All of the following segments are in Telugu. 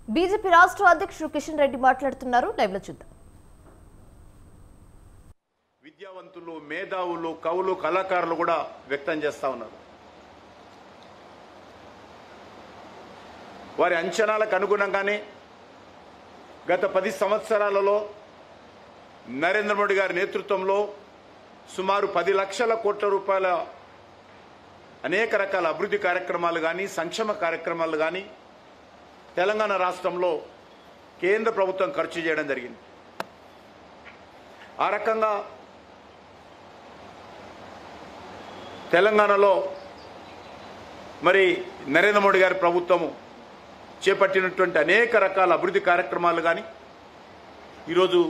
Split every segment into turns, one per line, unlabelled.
బీజేపీ రాష్ట్ర అధ్యక్షుడు కిషన్ రెడ్డి మాట్లాడుతున్నారు. లైవ్ లో చూద్దాం.
విద్యావంతులు, మేధావులు, కవులు, కళాకారులు కూడా వ్యక్తం చేస్తా ఉన్నారు. వారి అంచనాలకు అనుగుణంగానే గత 10 సంవత్సరాలలో నరేంద్ర మోడీ గారి నేతృత్వంలో సుమారు 10 లక్షల కోట్ల రూపాయల అనేక రకాల అభివృద్ధి కార్యక్రమాలు కానీ, సంక్షేమ కార్యక్రమాలు కానీ తెలంగాణ రాష్ట్రంలో కేంద్ర ప్రభుత్వం ఖర్చు చేయడం జరిగింది. ఆ రకంగా తెలంగాణలో మరి నరేంద్ర మోడీ గారి ప్రభుత్వము చేపట్టినటువంటి అనేక రకాల అభివృద్ధి కార్యక్రమాలు కానీ ఈరోజు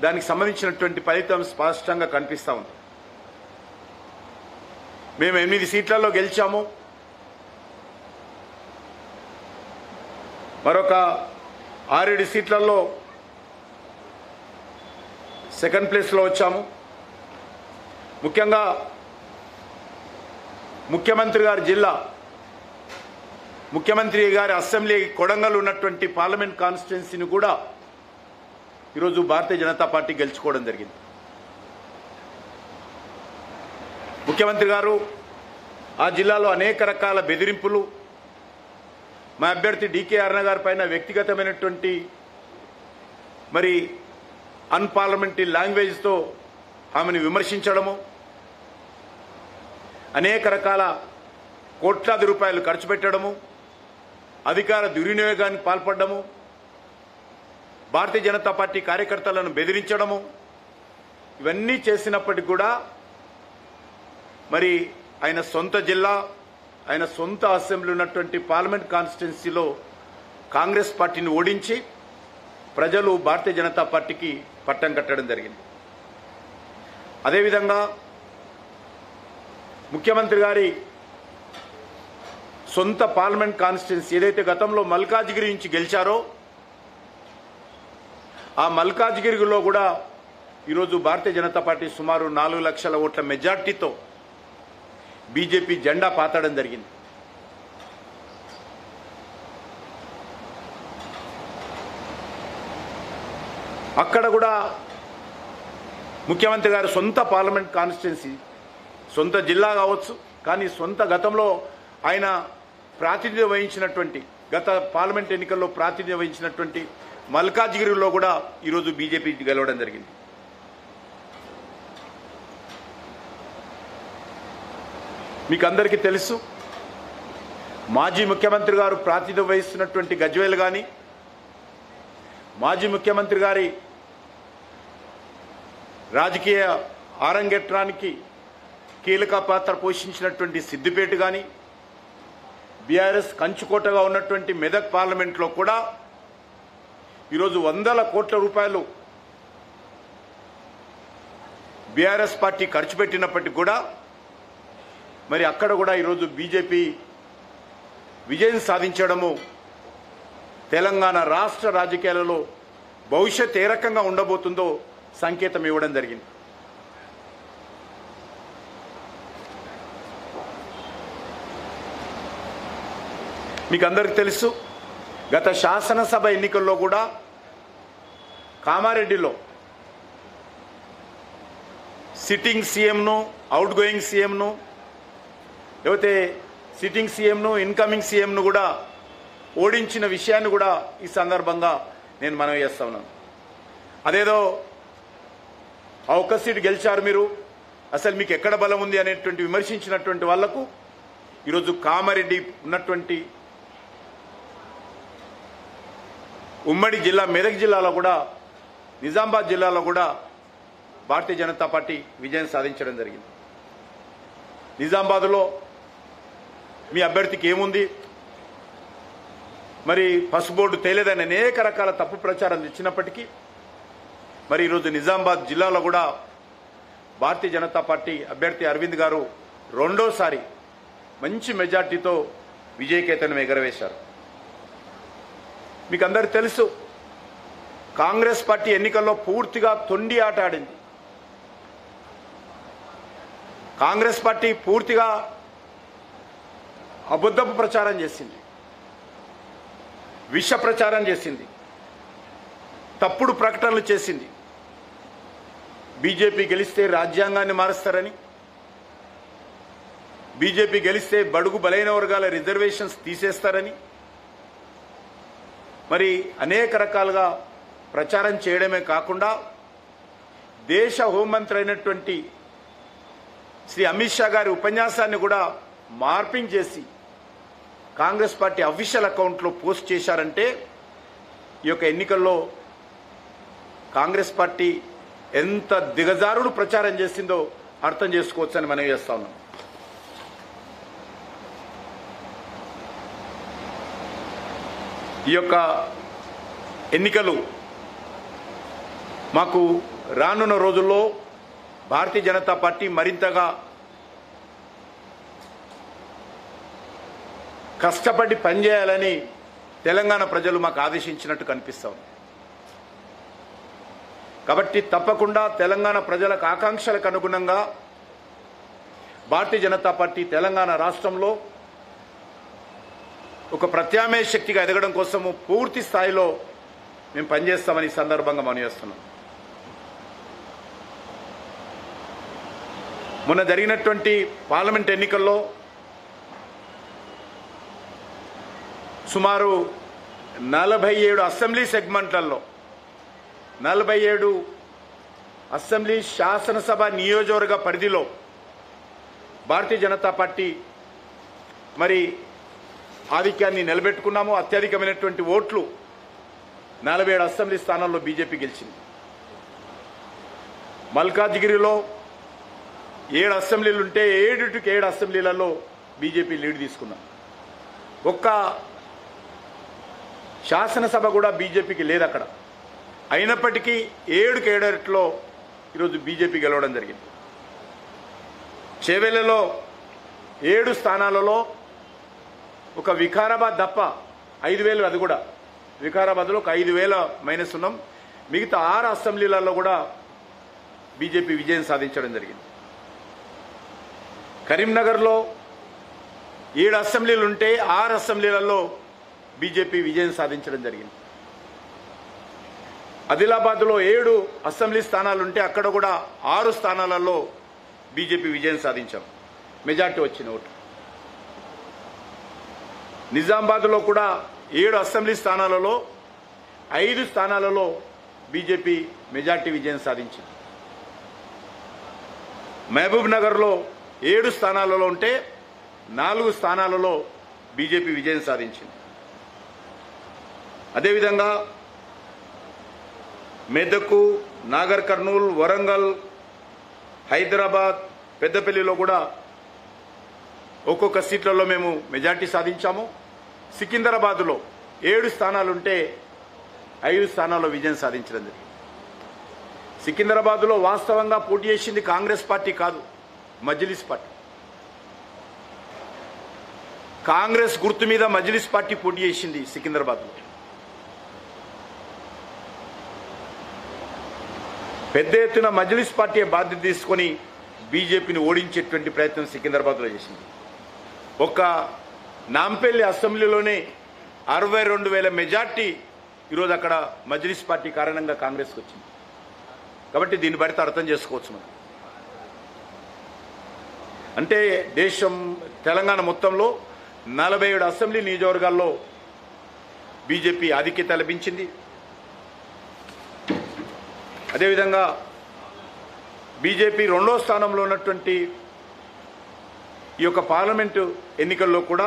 దానికి సంబంధించినటువంటి ఫలితం స్పష్టంగా కనిపిస్తూ ఉంది. మేము 8 సీట్లలో గెలిచాము. మరొక 6-7 సీట్లలో సెకండ్ ప్లేస్లో వచ్చాము. ముఖ్యంగా ముఖ్యమంత్రి గారి జిల్లా, ముఖ్యమంత్రి గారి అసెంబ్లీ కొడంగల్ ఉన్నటువంటి పార్లమెంట్ కాన్స్టిట్యున్సీని కూడా ఈరోజు భారతీయ జనతా పార్టీ గెలుచుకోవడం జరిగింది. ముఖ్యమంత్రి గారు ఆ జిల్లాలో అనేక రకాల బెదిరింపులు, మా అభ్యర్థి డీకే అరుణ గారి పైన వ్యక్తిగతమైనటువంటి మరి అన్పార్లమెంటరీ లాంగ్వేజ్తో ఆమెను విమర్శించడము, అనేక రకాల కోట్లాది రూపాయలు ఖర్చు పెట్టడము, అధికార దుర్వినియోగానికి పాల్పడము, భారతీయ జనతా పార్టీ కార్యకర్తలను బెదిరించడము, ఇవన్నీ చేసినప్పటికీ కూడా మరి ఆయన సొంత జిల్లా, ఆయన సొంత అసెంబ్లీ ఉన్నటువంటి పార్లమెంట్ కాన్స్టిట్యున్సీలో కాంగ్రెస్ పార్టీని ఓడించి ప్రజలు భారతీయ జనతా పార్టీకి పట్టం కట్టడం జరిగింది. అదేవిధంగా ముఖ్యమంత్రి గారి సొంత పార్లమెంట్ కాన్స్టిట్యున్సీ ఏదైతే గతంలో మల్కాజ్గిరి నుంచి గెలిచారో ఆ మల్కాజ్గిరిలో కూడా ఈరోజు భారతీయ జనతా పార్టీ సుమారు 4 లక్షల ఓట్ల మెజార్టీతో బీజేపీ జెండా పాతడం జరిగింది. అక్కడ కూడా ముఖ్యమంత్రి గారి సొంత పార్లమెంట్ కాన్స్టిట్యున్సీ, సొంత జిల్లా కావచ్చు, కానీ సొంత గతంలో ఆయన ప్రాతినిధ్యం వహించినటువంటి, గత పార్లమెంట్ ఎన్నికల్లో ప్రాతినిధ్యం వహించినటువంటి మల్కాజ్గిరిలో కూడా ఈరోజు బీజేపీ గెలవడం జరిగింది. మీకు అందరికీ తెలుసు, మాజీ ముఖ్యమంత్రి గారు ప్రాతినిధ్యం వహిస్తున్నటువంటి గజ్వేల్ కానీ, మాజీ ముఖ్యమంత్రి గారి రాజకీయ ఆరంగేట్రానికి కీలక పాత్ర పోషించినటువంటి సిద్దిపేట కానీ, బీఆర్ఎస్ కంచుకోటగా ఉన్నటువంటి మెదక్ పార్లమెంట్లో కూడా ఈరోజు 100ల కోట్ల రూపాయలు బీఆర్ఎస్ పార్టీ ఖర్చు పెట్టినప్పటికీ కూడా మరి అక్కడ కూడా ఈరోజు బీజేపీ విజయం సాధించడము తెలంగాణ రాష్ట్ర రాజకీయాలలో భవిష్యత్ ఏ రకంగా ఉండబోతుందో సంకేతం ఇవ్వడం జరిగింది. మీకు అందరికీ తెలుసు, గత శాసనసభ ఎన్నికల్లో కూడా కామారెడ్డిలో సిట్టింగ్ సీఎంను, అవుట్ గోయింగ్ సీఎంను, లేకపోతే సిట్టింగ్ సీఎంను, ఇన్కమింగ్ సీఎంను కూడా ఓడించిన విషయాన్ని కూడా ఈ సందర్భంగా నేను మనవి చేస్తా ఉన్నాను. అదేదో ఆ ఒక్క సీటు గెలిచారు మీరు, అసలు మీకు ఎక్కడ బలం ఉంది అనేటువంటి విమర్శించినటువంటి వాళ్లకు ఈరోజు కామారెడ్డి ఉన్నటువంటి ఉమ్మడి జిల్లా మెదక్ జిల్లాలో కూడా, నిజామాబాద్ జిల్లాలో కూడా భారతీయ జనతా పార్టీ విజయం సాధించడం జరిగింది. నిజామాబాద్లో మీ అభ్యర్థికి ఏముంది, మరి పసుబోర్డు తేలేదని అనేక రకాల తప్పు ప్రచారం ఇచ్చినప్పటికీ మరి ఈరోజు నిజామాబాద్ జిల్లాలో కూడా భారతీయ జనతా పార్టీ అభ్యర్థి అరవింద్ గారు రెండోసారి మంచి మెజార్టీతో విజయకేతనం ఎగరవేశారు. మీకు అందరికీ తెలుసు, కాంగ్రెస్ పార్టీ ఎన్నికల్లో పూర్తిగా తొండి ఆట ఆడింది. కాంగ్రెస్ పార్టీ పూర్తిగా అబద్ధపు ప్రచారం చేసింది. విష ప్రచారం చేసింది, తప్పుడు ప్రకటనలు చేసింది. బీజేపీ గెలిస్తే రాజ్యాంగాన్ని మారుస్తారని, బీజేపీ గెలిస్తే బడుగు బలైన వర్గాల రిజర్వేషన్స్ తీసేస్తారని మరి అనేక రకాలుగా ప్రచారం చేయడమే కాకుండా దేశ హోంమంత్రి అయినటువంటి శ్రీ అమిత్ షా గారి ఉపన్యాసాన్ని కూడా మార్పింగ్ చేసి కాంగ్రెస్ పార్టీ అఫీషియల్ అకౌంట్లో పోస్ట్ చేశారంటే ఈ యొక్క ఎన్నికల్లో కాంగ్రెస్ పార్టీ ఎంత దిగజారుడు ప్రచారం చేసిందో అర్థం చేసుకోవచ్చని మనం చేస్తా ఉన్నాం. ఈ యొక్క ఎన్నికలు మాకు రానున్న రోజుల్లో భారతీయ జనతా పార్టీ మరింతగా కష్టపడి పనిచేయాలని తెలంగాణ ప్రజలు మాకు ఆదేశించినట్టు కనిపిస్తాం. కాబట్టి తప్పకుండా తెలంగాణ ప్రజలకు ఆకాంక్షలకు అనుగుణంగా భారతీయ జనతా పార్టీ తెలంగాణ రాష్ట్రంలో ఒక ప్రత్యామ్నాయ శక్తిగా ఎదగడం కోసము పూర్తి స్థాయిలో మేము పనిచేస్తామని సందర్భంగా మనం చేస్తున్నాం. మొన్న జరిగినటువంటి పార్లమెంట్ ఎన్నికల్లో సుమారు 47 అసెంబ్లీ సెగ్మెంట్లలో 47 అసెంబ్లీ శాసనసభ నియోజకవర్గ పరిధిలో భారతీయ జనతా పార్టీ మరి ఆధిక్యాన్ని నిలబెట్టుకున్నాము. అత్యధికమైనటువంటి ఓట్లు 47 అసెంబ్లీ స్థానాల్లో బీజేపీ గెలిచింది. మల్కాజ్గిరిలో 7 అసెంబ్లీలు ఉంటే 7 అసెంబ్లీలలో బీజేపీ లీడ్ తీసుకున్నాం. ఒక్క శాసనసభ కూడా బీజేపీకి లేదు అక్కడ. అయినప్పటికీ 7 ఈరోజు బీజేపీ గెలవడం జరిగింది. చేవెళ్లలో 7 స్థానాలలో ఒక వికారాబాద్ తప్ప 5,000, అది కూడా వికారాబాద్లో ఒక 5,000 మైనస్ ఉన్నాం. మిగతా 6 అసెంబ్లీలలో కూడా బీజేపీ విజయం సాధించడం జరిగింది. కరీంనగర్లో 7 అసెంబ్లీలు ఉంటే 6 అసెంబ్లీలలో బీజేపీ విజయం సాధించడం జరిగింది. ఆదిలాబాద్లో 7 అసెంబ్లీ స్థానాలుంటే అక్కడ కూడా 6 స్థానాలలో బీజేపీ విజయం సాధించాం, మెజార్టీ వచ్చిన ఓటు. నిజామాబాద్లో కూడా 7 అసెంబ్లీ స్థానాలలో 5 స్థానాలలో బీజేపీ మెజార్టీ విజయం సాధించింది. మహబూబ్ నగర్లో 7 స్థానాలలో ఉంటే 4 స్థానాలలో బీజేపీ విజయం సాధించింది. అదేవిధంగా మెదకు, నాగర్ కర్నూల్, వరంగల్, హైదరాబాద్, పెద్దపల్లిలో కూడా ఒక్కొక్క సీట్లలో మేము మెజార్టీ సాధించాము. సికింద్రాబాద్లో 7 స్థానాలుంటే 5 స్థానాల్లో విజయం సాధించడం జరిగింది. సికింద్రాబాద్లో వాస్తవంగా పోటీ చేసింది కాంగ్రెస్ పార్టీ కాదు, మజ్లిస్ పార్టీ. కాంగ్రెస్ గుర్తు మీద మజ్లిస్ పార్టీ పోటీ చేసింది సికింద్రాబాద్లో. పెద్ద ఎత్తున మజ్లిస్ పార్టీ బాధ్యత తీసుకొని బీజేపీని ఓడించేటువంటి ప్రయత్నం సికింద్రాబాద్లో చేసింది. ఒక్క నాంపల్లి అసెంబ్లీలోనే 62,000 మెజార్టీ ఈరోజు అక్కడ మజ్లిస్ పార్టీ కారణంగా కాంగ్రెస్కి వచ్చింది. కాబట్టి దీన్ని బట్టి అర్థం చేసుకోవచ్చు మనం. అంటే దేశం తెలంగాణ మొత్తంలో 47 అసెంబ్లీ నియోజకవర్గాల్లో బీజేపీ ఆధిక్యత లభించింది. అదేవిధంగా బీజేపీ 2వ స్థానంలో ఉన్నటువంటి ఈ యొక్క పార్లమెంటు ఎన్నికల్లో కూడా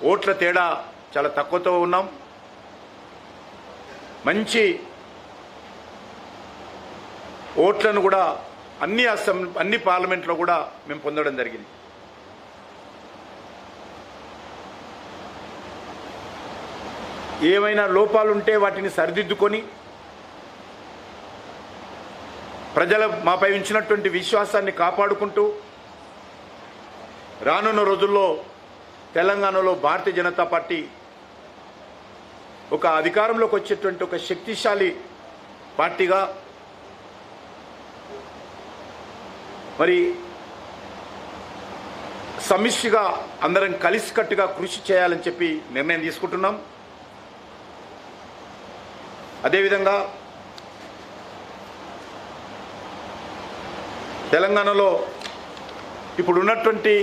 ఓట్ల తేడా చాలా తక్కువతో ఉన్నాం. మంచి ఓట్లను కూడా అన్ని పార్లమెంట్లో కూడా మేము పొందడం జరిగింది. ఏమైనా లోపాలుంటే వాటిని సరిదిద్దుకొని ప్రజల మాపై ఉంచినటువంటి విశ్వాసాన్ని కాపాడుకుంటూ రానున్న రోజుల్లో తెలంగాణలో భారతీయ జనతా పార్టీ ఒక అధికారంలోకి వచ్చేటువంటి ఒక శక్తిశాలి పార్టీగా మరి సమిష్టిగా అందరం కలిసికట్టుగా కృషి చేయాలని చెప్పి నిర్ణయం తీసుకుంటున్నాం. అదేవిధంగా తెలంగాణలో ఇప్పుడు ఉన్నటువంటి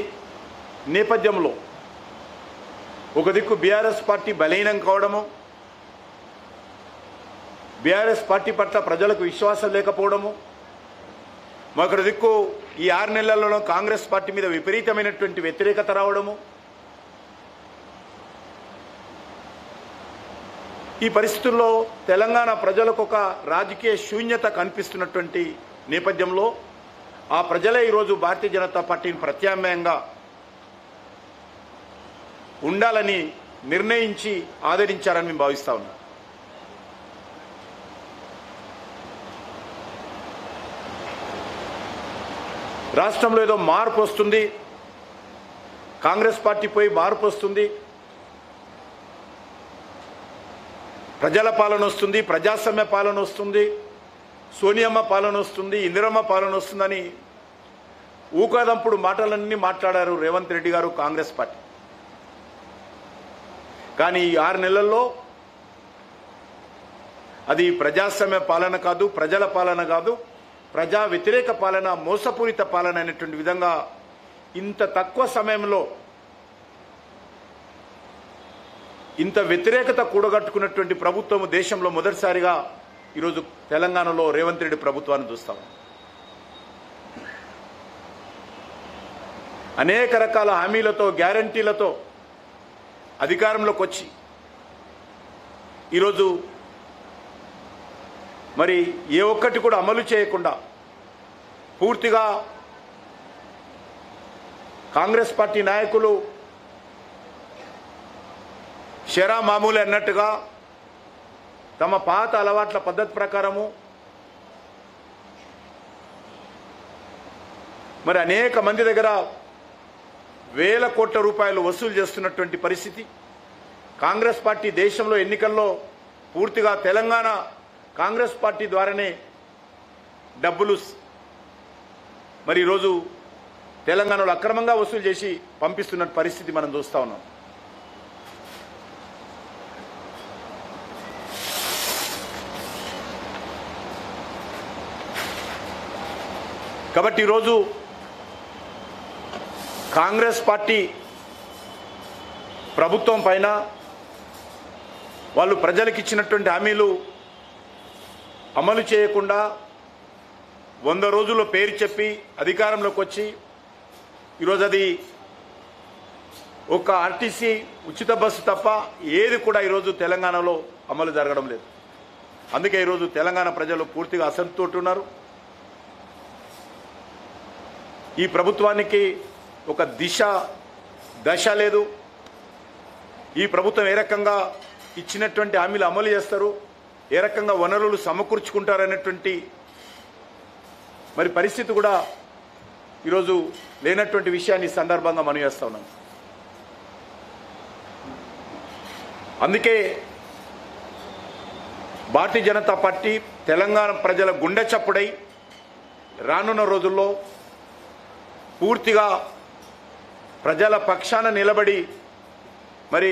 నేపథ్యంలో ఒక దిక్కు బీఆర్ఎస్ పార్టీ బలహీనం కావడము, బీఆర్ఎస్ పార్టీ పట్ల ప్రజలకు విశ్వాసం లేకపోవడము, మరొక దిక్కు ఈ 6 నెలలలో కాంగ్రెస్ పార్టీ మీద విపరీతమైనటువంటి వ్యతిరేకత రావడము, ఈ పరిస్థితుల్లో తెలంగాణ ప్రజలకు ఒక రాజకీయ శూన్యత కనిపిస్తున్నటువంటి నేపథ్యంలో ఆ ప్రజలే ఈరోజు భారతీయ జనతా పార్టీని ప్రత్యామ్నాయంగా ఉండాలని నిర్ణయించి ఆదరించారని మేము భావిస్తా ఉన్నాం. రాష్ట్రంలో ఏదో మార్పు వస్తుంది, కాంగ్రెస్ పార్టీ పోయి మార్పు వస్తుంది, ప్రజల పాలన వస్తుంది, ప్రజాస్వామ్య పాలన వస్తుంది, సోనియమ్మ పాలన వస్తుంది, ఇందిరమ్మ పాలన వస్తుందని ఊకదంపుడు మాటలన్నీ మాట్లాడారు రేవంత్ రెడ్డి గారు, కాంగ్రెస్ పార్టీ. కానీ ఈ 6 నెలల్లో అది ప్రజాస్వామ్య పాలన కాదు, ప్రజల పాలన కాదు, ప్రజా వ్యతిరేక పాలన, మోసపూరిత పాలన అనేటువంటి విధంగా ఇంత తక్కువ సమయంలో ఇంత వ్యతిరేకత కూడగట్టుకున్నటువంటి ప్రభుత్వం దేశంలో మొదటిసారిగా ఈరోజు తెలంగాణలో రేవంత్ రెడ్డి ప్రభుత్వాన్ని చూస్తాం. అనేక రకాల హామీలతో, గ్యారంటీలతో అధికారంలోకి వచ్చి ఈరోజు మరి ఏ ఒక్కటి కూడా అమలు చేయకుండా పూర్తిగా కాంగ్రెస్ పార్టీ నాయకులు షరా మామూలు అన్నట్టుగా తమ పాత అలవాట్ల పద్ధతి ప్రకారము మరి అనేక మంది దగ్గర వేల కోట్ల రూపాయలు వసూలు చేస్తున్నటువంటి పరిస్థితి. కాంగ్రెస్ పార్టీ దేశంలో ఎన్నికల్లో పూర్తిగా తెలంగాణ కాంగ్రెస్ పార్టీ ద్వారానే డబ్బులు మరి ఈరోజు తెలంగాణలో అక్రమంగా వసూలు చేసి పంపిస్తున్న పరిస్థితి మనం చూస్తా ఉన్నాం. కాబట్టి ఈరోజు కాంగ్రెస్ పార్టీ ప్రభుత్వం పైన వాళ్ళు ప్రజలకు ఇచ్చినటువంటి హామీలు అమలు చేయకుండా 100 రోజుల్లో పేరు చెప్పి అధికారంలోకి వచ్చి ఈరోజు అది ఒక ఆర్టీసీ ఉచిత బస్సు తప్ప ఏది కూడా ఈరోజు తెలంగాణలో అమలు జరగడం లేదు. అందుకే ఈరోజు తెలంగాణ ప్రజలు పూర్తిగా అసంతృప్తితో ఉన్నారు. ఈ ప్రభుత్వానికి ఒక దశ లేదు. ఈ ప్రభుత్వం ఏ రకంగా ఇచ్చినటువంటి హామీలు అమలు చేస్తారు, ఏ రకంగా వనరులు సమకూర్చుకుంటారనేటువంటి మరి పరిస్థితి కూడా ఈరోజు లేనటువంటి విషయాన్ని సందర్భంగా మనం చేస్తా ఉన్నాం. అందుకే భారతీయ జనతా పార్టీ తెలంగాణ ప్రజల గుండె చప్పుడై రానున్న రోజుల్లో పూర్తిగా ప్రజల పక్షాన నిలబడి మరి